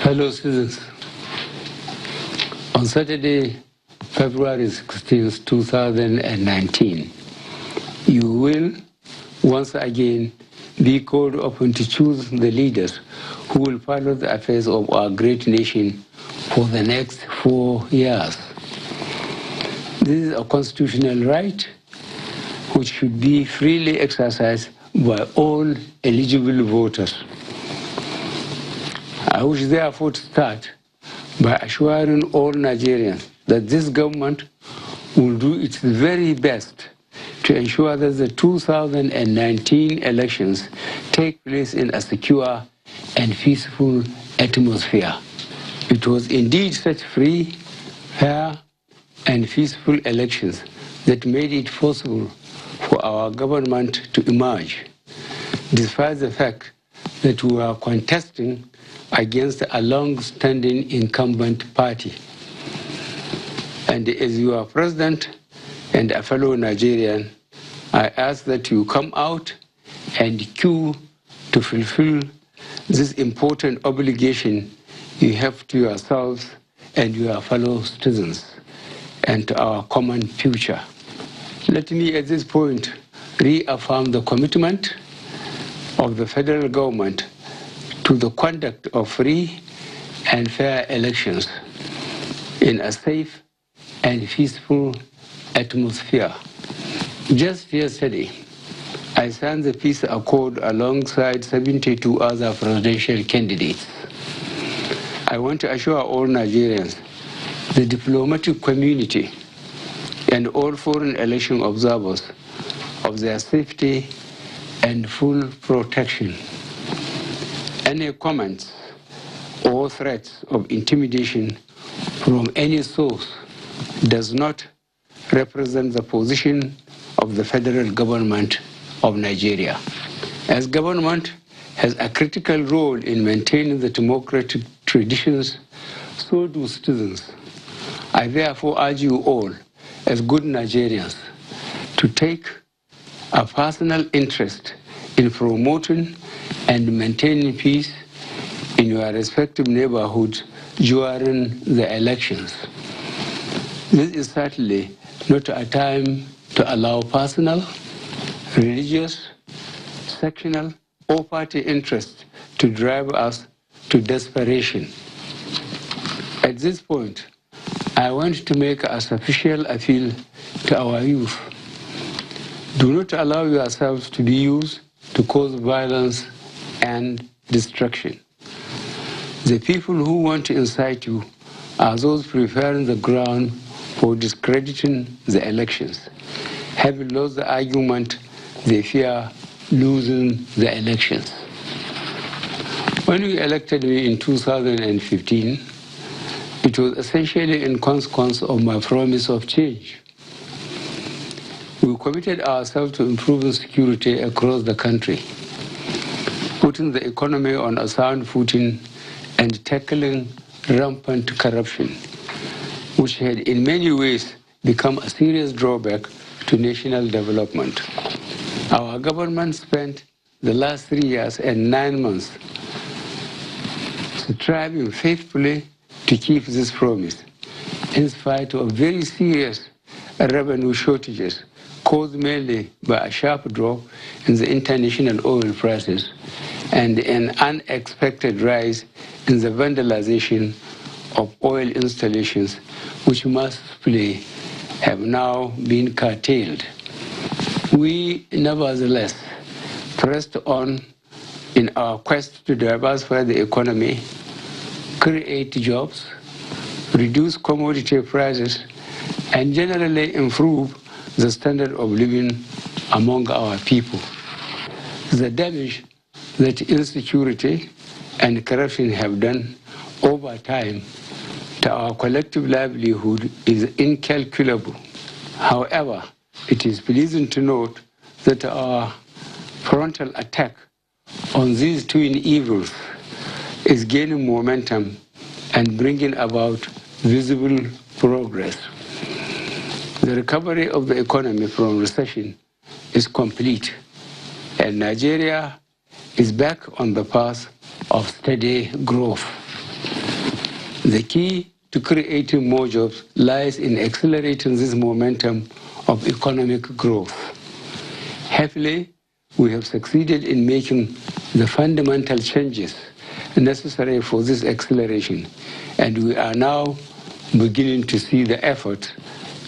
Fellow citizens, on Saturday, February 16, 2019, you will once again be called upon to choose the leaders who will follow the affairs of our great nation for the next 4 years. This is a constitutional right which should be freely exercised by all eligible voters. I wish therefore to start by assuring all Nigerians that this government will do its very best to ensure that the 2019 elections take place in a secure and peaceful atmosphere. It was indeed such free, fair, and peaceful elections that made it possible for our government to emerge, despite the fact that we are contesting against a long-standing incumbent party. And as your president and a fellow Nigerian, I ask that you come out and queue to fulfill this important obligation you have to yourselves and your fellow citizens and to our common future. Let me at this point reaffirm the commitment of the federal government to the conduct of free and fair elections in a safe and peaceful atmosphere. Just yesterday, I signed the peace accord alongside 72 other presidential candidates. I want to assure all Nigerians, the diplomatic community, and all foreign election observers of their safety and full protection. Any comments or threats of intimidation from any source does not represent the position of the federal government of Nigeria. As government has a critical role in maintaining the democratic traditions, so do citizens. I therefore urge you all, as good Nigerians, to take a personal interest in promoting and maintaining peace in your respective neighborhoods during the elections. This is certainly not a time to allow personal, religious, sectional, or party interests to drive us to desperation. At this point, I want to make a official appeal to our youth. Do not allow yourselves to be used to cause violence and destruction. The people who want to incite you are those preparing the ground for discrediting the elections. Having lost the argument, they fear losing the elections. When you elected me in 2015, it was essentially in consequence of my promise of change. We committed ourselves to improving security across the country, putting the economy on a sound footing and tackling rampant corruption, which had in many ways become a serious drawback to national development. Our government spent the last 3 years and 9 months striving faithfully to keep this promise, in spite of very serious revenue shortages caused mainly by a sharp drop in the international oil prices and an unexpected rise in the vandalization of oil installations, which mercifully have now been curtailed. We nevertheless pressed on in our quest to diversify the economy, create jobs, reduce commodity prices, and generally improve the standard of living among our people. The damage that insecurity and corruption have done over time to our collective livelihood is incalculable. However, it is pleasing to note that our frontal attack on these twin evils is gaining momentum and bringing about visible progress. The recovery of the economy from recession is complete, and Nigeria is back on the path of steady growth. The key to creating more jobs lies in accelerating this momentum of economic growth. Happily, we have succeeded in making the fundamental changes necessary for this acceleration, and we are now beginning to see the effort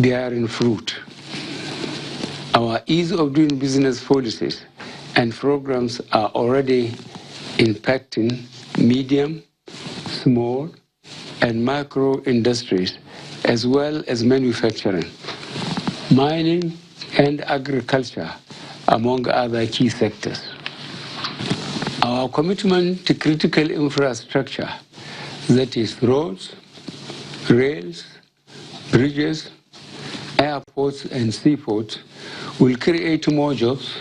bearing fruit. Our ease of doing business policies and programs are already impacting medium, small, and micro industries, as well as manufacturing, mining, and agriculture, among other key sectors. Our commitment to critical infrastructure, that is roads, rails, bridges, airports, and seaports, will create more jobs,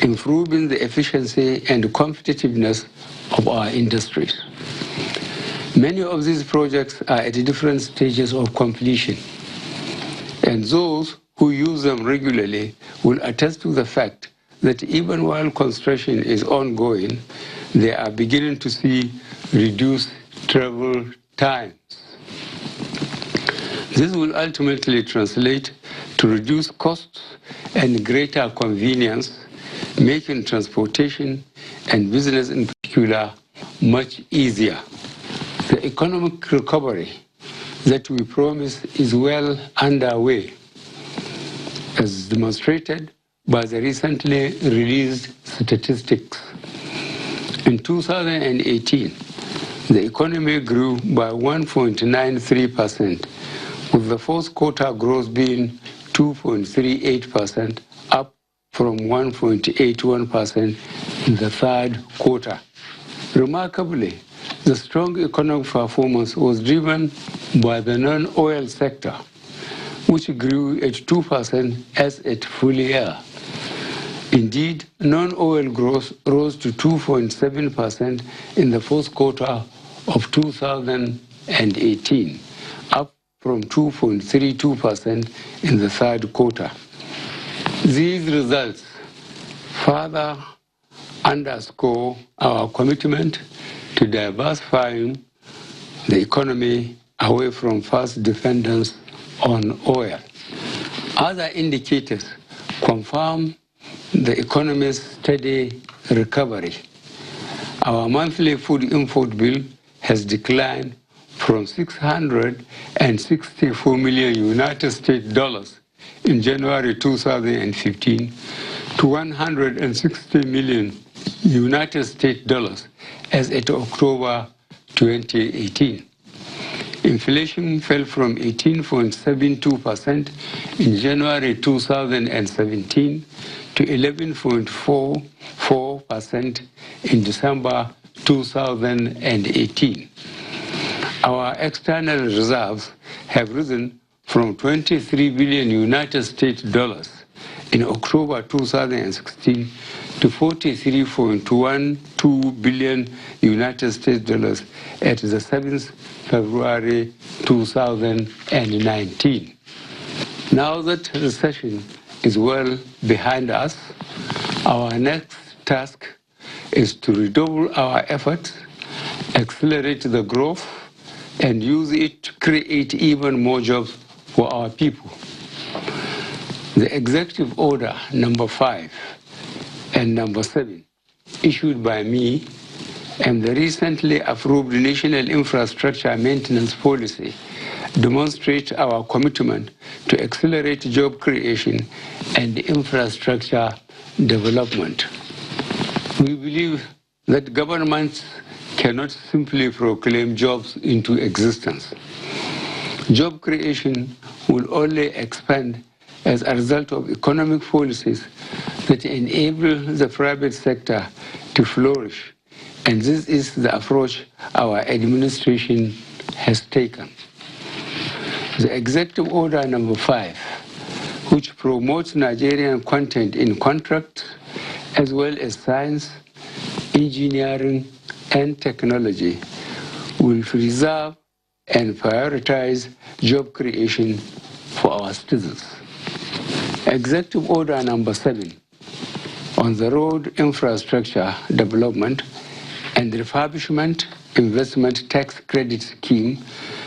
improving the efficiency and competitiveness of our industries. Many of these projects are at different stages of completion, and those who use them regularly will attest to the fact that even while construction is ongoing, they are beginning to see reduced travel times. This will ultimately translate to reduced costs and greater convenience, making transportation and business in particular much easier. The economic recovery that we promised is well underway, as demonstrated by the recently released statistics. In 2018, the economy grew by 1.93%, with the fourth quarter growth being 2.38%, up from 1.81% in the third quarter. Remarkably, the strong economic performance was driven by the non-oil sector, which grew at 2% as at full year. Indeed, non-oil growth rose to 2.7% in the fourth quarter of 2018, up from 2.32% in the third quarter. These results further underscore our commitment to diversifying the economy away from fast dependence on oil. Other indicators confirm the economy's steady recovery. Our monthly food import bill has declined from $664 million United States dollars in January 2015 to $160 million United States dollars as at October 2018. Inflation fell from 18.72% in January 2017 to 11.44% in December 2018. Our external reserves have risen from 23 billion United States dollars in October 2016 to 43.12 billion United States dollars at the 7th February 2019. Now that recession is well behind us, our next task is to redouble our efforts, accelerate the growth, and use it to create even more jobs for our people. The Executive Order number 5 and number 7, issued by me, and the recently approved National Infrastructure Maintenance Policy demonstrate our commitment to accelerate job creation and infrastructure development. We believe that governments cannot simply proclaim jobs into existence. Job creation will only expand as a result of economic policies that enable the private sector to flourish, and this is the approach our administration has taken. The Executive Order number 5, which promotes Nigerian content in contracts as well as science, engineering, and technology, will preserve and prioritize job creation for our citizens. Executive Order number 7 on the road infrastructure development and the Refurbishment Investment Tax Credit Scheme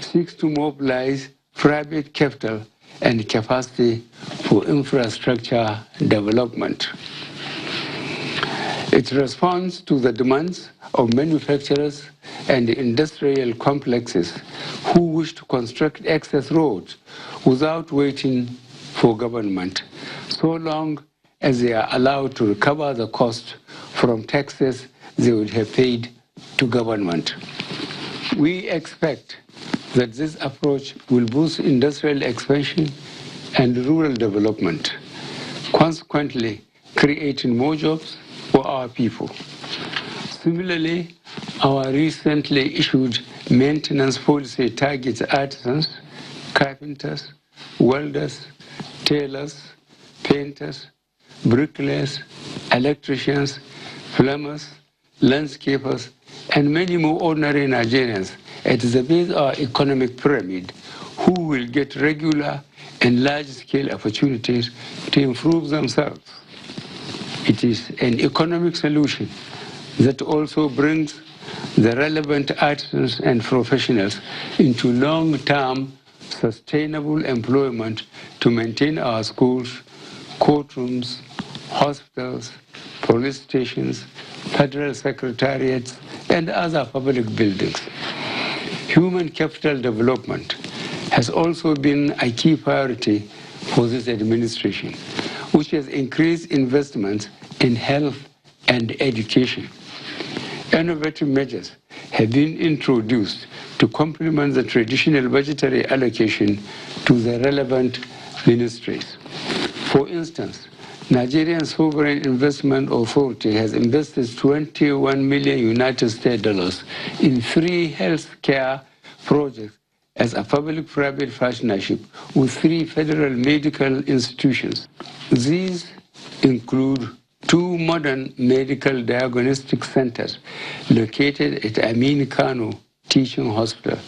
seeks to mobilize private capital and capacity for infrastructure development. It responds to the demands of manufacturers and industrial complexes who wish to construct access roads without waiting for government, so long as they are allowed to recover the cost from taxes they would have paid to government. We expect that this approach will boost industrial expansion and rural development, consequently creating more jobs for our people. Similarly, our recently issued maintenance policy targets artisans, carpenters, welders, tailors, painters, bricklayers, electricians, plumbers, landscapers, and many more ordinary Nigerians at the base of our economic pyramid who will get regular and large-scale opportunities to improve themselves. It is an economic solution that also brings the relevant artisans and professionals into long-term sustainable employment to maintain our schools, courtrooms, hospitals, police stations, federal secretariats, and other public buildings. Human capital development has also been a key priority for this administration, which has increased investments in health and education. Innovative measures have been introduced to complement the traditional budgetary allocation to the relevant ministries. For instance, Nigerian Sovereign Investment Authority has invested 21 million United States dollars in 3 healthcare projects as a public-private partnership with 3 federal medical institutions. These include 2 modern medical diagnostic centers located at Amin Kano Teaching Hospital,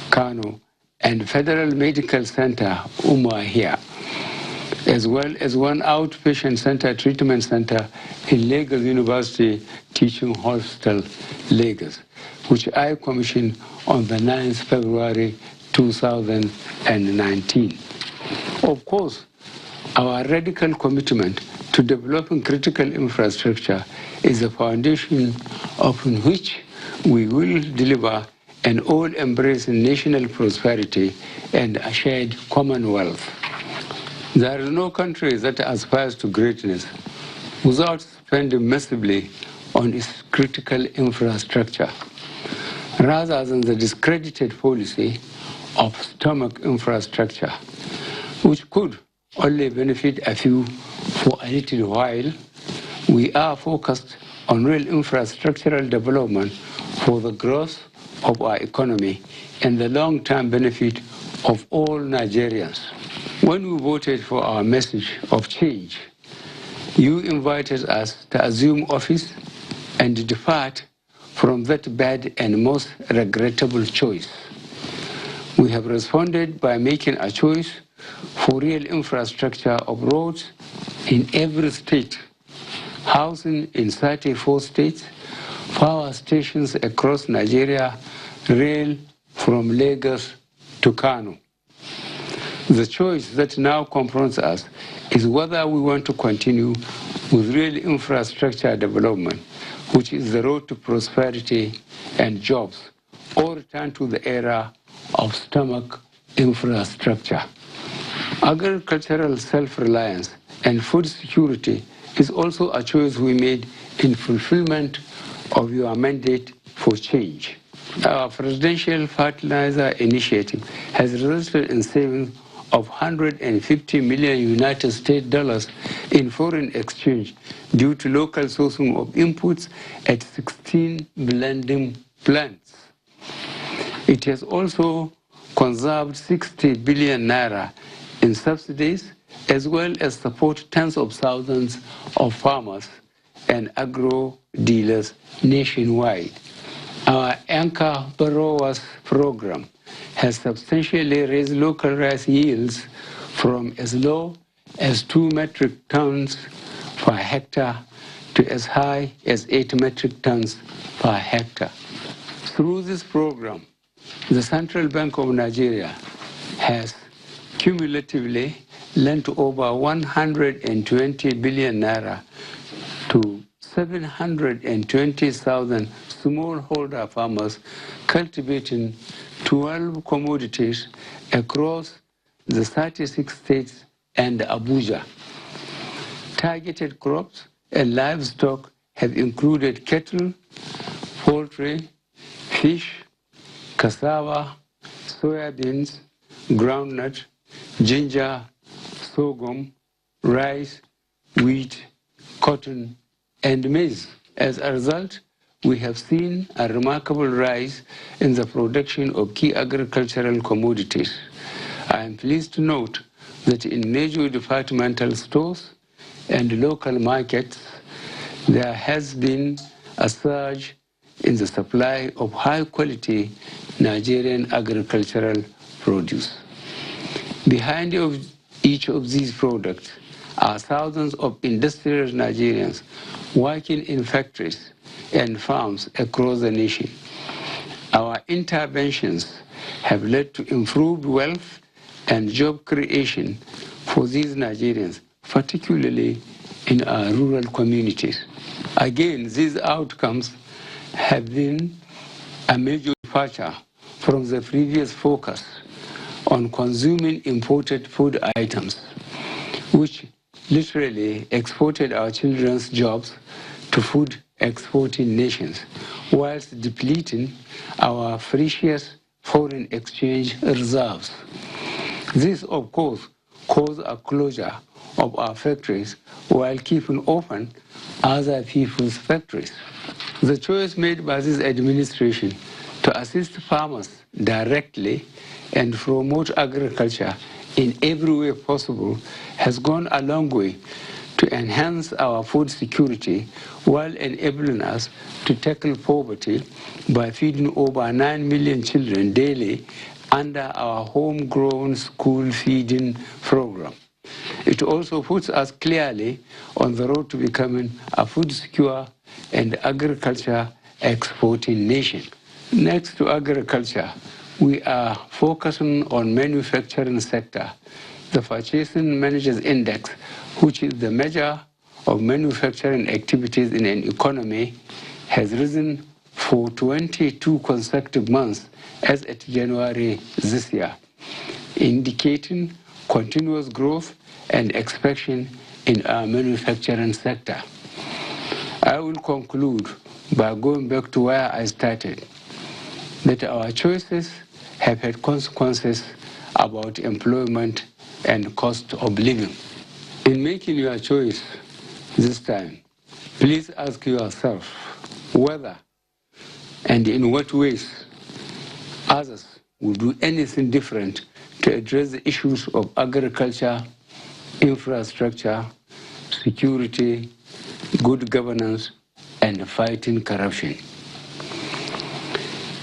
Kano, and Federal Medical Center, Umuahia, as well as 1 outpatient center treatment center in Lagos University Teaching Hospital, Lagos, which I commissioned on the 9th February 2019. Of course, our radical commitment to developing critical infrastructure is the foundation upon which we will deliver an all-embracing national prosperity and a shared commonwealth. There is no country that aspires to greatness without spending massively on its critical infrastructure, rather than the discredited policy of stomach infrastructure, which could only benefit a few for a little while. We are focused on real infrastructural development for the growth of our economy and the long-term benefit of all Nigerians. When we voted for our message of change, you invited us to assume office and depart from that bad and most regrettable choice. We have responded by making a choice for real infrastructure of roads in every state, housing in 34 states, power stations across Nigeria, rail from Lagos to Kano. The choice that now confronts us is whether we want to continue with real infrastructure development, which is the road to prosperity and jobs, or return to the era of stomach infrastructure. Agricultural self-reliance and food security is also a choice we made in fulfillment of your mandate for change. Our presidential fertilizer initiative has resulted in savings of 150 million United States dollars in foreign exchange due to local sourcing of inputs at 16 blending plants. It has also conserved 60 billion naira in subsidies, as well as support tens of thousands of farmers and agro dealers nationwide. Our Anchor Borrowers program has substantially raised local rice yields from as low as 2 metric tons per hectare to as high as 8 metric tons per hectare. Through this program, the Central Bank of Nigeria has cumulatively lent over 120 billion naira to 720,000 smallholder farmers cultivating 12 commodities across the 36 states and Abuja. Targeted crops and livestock have included cattle, poultry, fish, cassava, soybeans, groundnut, ginger, sorghum, rice, wheat, cotton, and maize. As a result, we have seen a remarkable rise in the production of key agricultural commodities. I am pleased to note that in major departmental stores and local markets, there has been a surge in the supply of high-quality Nigerian agricultural produce. Behind each of these products are thousands of industrial Nigerians working in factories and farms across the nation. Our interventions have led to improved wealth and job creation for these Nigerians, particularly in our rural communities. Again, these outcomes have been a major departure from the previous focus on consuming imported food items, which literally exported our children's jobs to food exporting nations, whilst depleting our precious foreign exchange reserves. This, of course, caused a closure of our factories while keeping open other people's factories. The choice made by this administration to assist farmers directly and promote agriculture in every way possible has gone a long way to enhance our food security while enabling us to tackle poverty by feeding over 9 million children daily under our homegrown school feeding program. It also puts us clearly on the road to becoming a food secure and agriculture exporting nation. Next to agriculture, we are focusing on manufacturing sector. The Purchasing Managers Index, which is the measure of manufacturing activities in an economy, has risen for 22 consecutive months as at January this year, indicating continuous growth and expansion in our manufacturing sector. I will conclude by going back to where I started, that our choices have had consequences about employment and cost of living. In making your choice this time, please ask yourself whether and in what ways others will do anything different to address the issues of agriculture, infrastructure, security, good governance, and fighting corruption.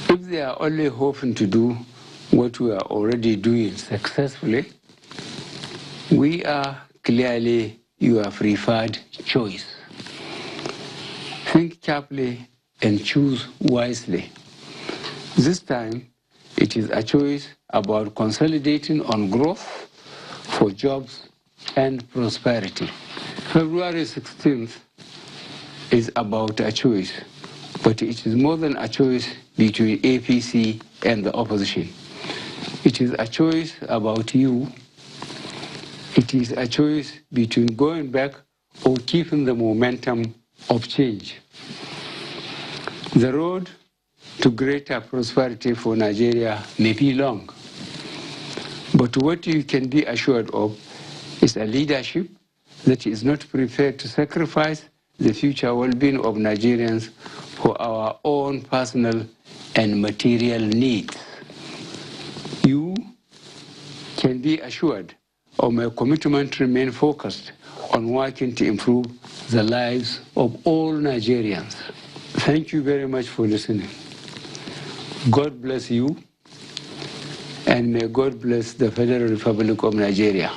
If they are only hoping to do what we are already doing successfully, we are clearly your preferred choice. Think carefully and choose wisely. This time, it is a choice about consolidating on growth for jobs and prosperity. February 16th is about a choice, but it is more than a choice between APC and the opposition. It is a choice about you. It is a choice between going back or keeping the momentum of change. The road to greater prosperity for Nigeria may be long, but what you can be assured of is a leadership that is not prepared to sacrifice the future well-being of Nigerians for our own personal and material needs. You can be assured of my commitment to remain focused on working to improve the lives of all Nigerians. Thank you very much for listening. God bless you, and may God bless the Federal Republic of Nigeria.